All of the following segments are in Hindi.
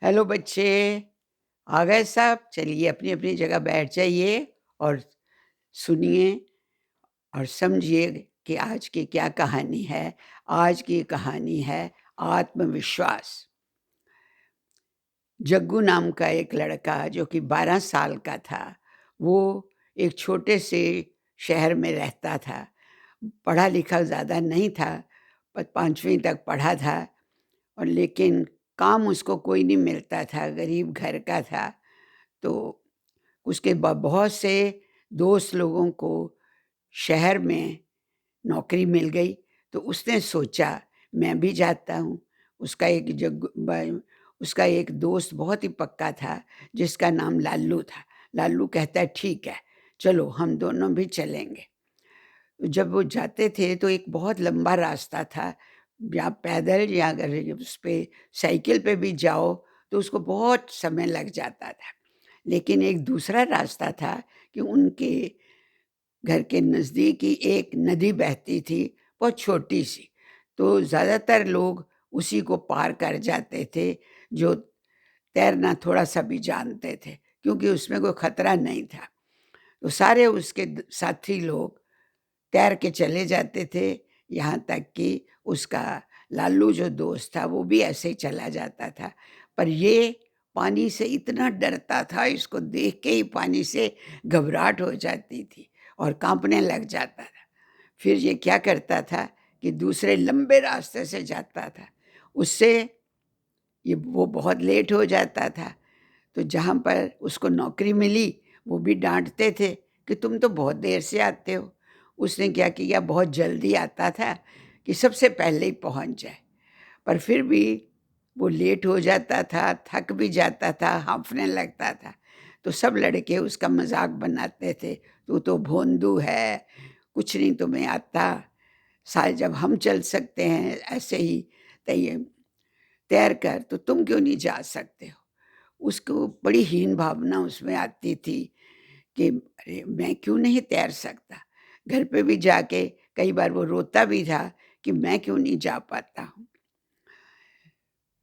हेलो बच्चे, आ गए सब? चलिए अपनी-अपनी जगह बैठ जाइए और सुनिए और समझिए कि आज की क्या कहानी है। आज की कहानी है आत्मविश्वास। जग्गू नाम का एक लड़का जो कि 12 साल का था, वो एक छोटे से शहर में रहता था। पढ़ा-लिखा ज़्यादा नहीं था, पर 5वीं तक पढ़ा था और लेकिन काम उसको कोई नहीं मिलता था, गरीब घर का था। तो उसके बहुत से दोस्त लोगों को शहर में नौकरी मिल गई, तो उसने सोचा मैं भी जाता हूँ। उसका एक उसका एक दोस्त बहुत ही पक्का था जिसका नाम लालू था। लालू कहता है ठीक है, चलो हम दोनों भी चलेंगे। जब वो जाते थे तो एक बहुत लंबा रास्ता था, या पैदल या अगर उस पे साइकिल पे भी जाओ तो उसको बहुत समय लग जाता था। लेकिन एक दूसरा रास्ता था कि उनके घर के नज़दीक ही एक नदी बहती थी, बहुत छोटी-सी, तो ज़्यादातर लोग उसी को पार कर जाते थे, जो तैरना थोड़ा-सा भी जानते थे, क्योंकि उसमें कोई खतरा नहीं था। तो सारे उसके साथी लोग तैर के चले जाते थे, यहाँ तक कि उसका लालू जो दोस्त था वो भी ऐसे ही चला जाता था। पर ये पानी से इतना डरता था, इसको देख के ही पानी से घबराहट हो जाती थी और काँपने लग जाता था। फिर ये क्या करता था कि दूसरे लंबे रास्ते से जाता था। उससे ये वो बहुत लेट हो जाता था। तो जहाँ पर उसको नौकरी मिली, वो भी डाँटते थे कि तुम तो बहुत देर से आते हो। उसने क्या किया, बहुत जल्दी आता था कि सबसे पहले ही पहुँच जाए। पर फिर भी वो लेट हो जाता था, थक भी जाता था, हांफने लगता था। तो सब लड़के उसका मज़ाक बनाते थे, तू तो भोंदू है, कुछ नहीं तुम्हें आता। शायद जब हम चल सकते हैं ऐसे ही तैय तैर कर, तो तुम क्यों नहीं जा सकते हो? उसको बड़ी हीन भावना उसमें आती थी कि अरे! मैं क्यों नहीं तैर सकता? घर पे भी जाके कई बार वो रोता भी था कि मैं क्यों नहीं जा पाता हूँ।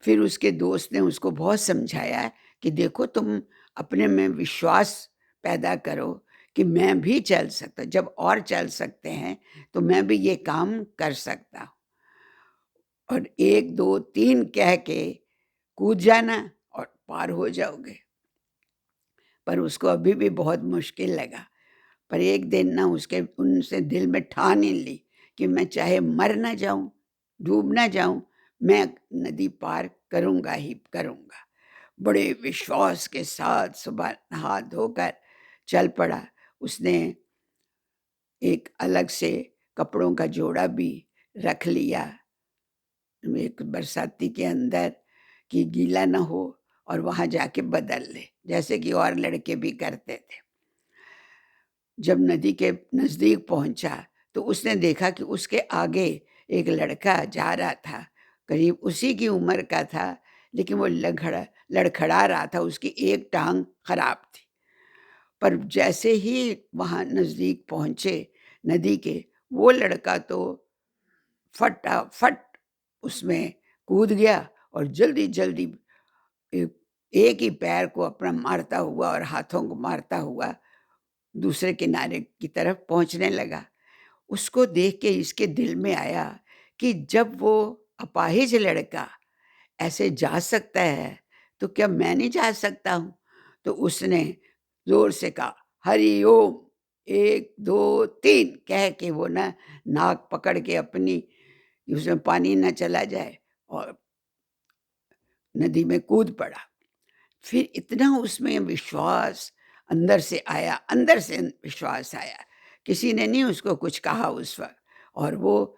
फिर उसके दोस्त ने उसको बहुत समझाया कि देखो तुम अपने में विश्वास पैदा करो कि मैं भी चल सकता, जब और चल सकते हैं, तो मैं भी ये काम कर सकता हूँ। और 1, 2, 3 कह के कूद जाना और पार हो जाओगे। पर उसको अभी भी बहुत मुश्किल लगा। पर एक दिन ना उसके उनसे दिल में ठान ही ली कि मैं चाहे मर ना जाऊँ, डूब ना जाऊँ, मैं नदी पार करूँगा ही करूँगा। बड़े विश्वास के साथ सुबह नहा धोकर चल पड़ा। उसने एक अलग से कपड़ों का जोड़ा भी रख लिया, एक बरसाती के अंदर, कि गीला ना हो और वहाँ जाके बदल ले, जैसे कि और लड़के भी करते थे। जब नदी के नज़दीक पहुँचा, तो उसने देखा कि उसके आगे एक लड़का जा रहा था, करीब उसी की उम्र का था, लेकिन वो लड़खड़ा रहा था, उसकी एक टाँग खराब थी। पर जैसे ही वहाँ नज़दीक पहुँचे नदी के, वो लड़का तो फटाफट उसमें कूद गया और जल्दी-जल्दी ए एक ही पैर को अपना मारता हुआ और हाथों को मारता हुआ दूसरे किनारे की तरफ पहुँचने लगा। उसको देख के इसके दिल में आया कि जब वो अपाहिज लड़का ऐसे जा सकता है, तो क्या मैं नहीं जा सकता हूँ? तो उसने ज़ोर से कहा, हरि ओम, 1, 2, 3 कह के वो ना नाक पकड़ के अपनी, कि उसमें पानी ना चला जाए, और नदी में कूद पड़ा। फिर इतना उसमें विश्वास अंदर से आया, अंदर से विश्वास आया। किसी ने नहीं उसको कुछ कहा उस वक़्त, और वो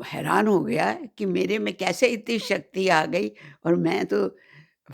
हैरान हो गया कि मेरे में कैसे इतनी शक्ति आ गई, और मैं तो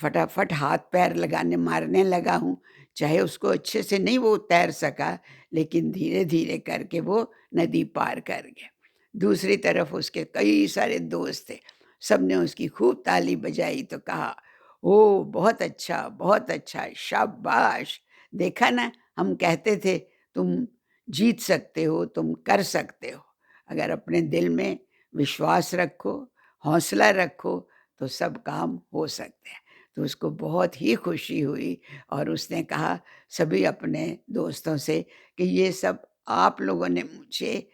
फटाफट हाथ-पैर लगाने मारने लगा हूँ। चाहे उसको अच्छे से नहीं वो तैर सका, लेकिन धीरे-धीरे करके वो नदी पार कर गया। दूसरी तरफ उसके कई सारे दोस्त थे, सबने उसकी खूब ताली बजाई तो कहा, ओह! बहुत अच्छा, शाबाश! देखा ना, हम कहते थे तुम जीत सकते हो, तुम कर सकते हो। अगर अपने दिल में विश्वास रखो, हौसला रखो, तो सब काम हो सकते हैं। तो उसको बहुत ही खुशी हुई और उसने कहा सभी अपने दोस्तों से कि ये सब आप लोगों ने मुझे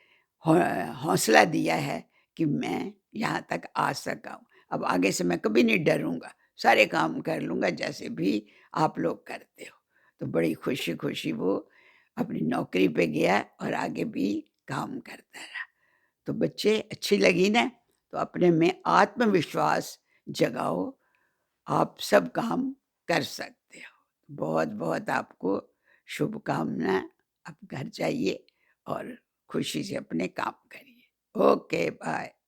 हौ हौसला दिया है कि मैं यहाँ तक आ सका हूँ। अब आगे से मैं कभी नहीं डरूँगा, सारे काम कर लूँगा जैसे भी आप लोग करते हो। तो बड़ी खुशी-खुशी वो अपनी नौकरी पे गया और आगे भी काम करता रहा। तो बच्चे अच्छी लगी ना? तो अपने में आत्मविश्वास जगाओ, आप सब काम कर सकते हो। बहुत-बहुत आपको शुभकामना। आप घर जाइए और खुशी से अपने काम करिए। Okay, bye.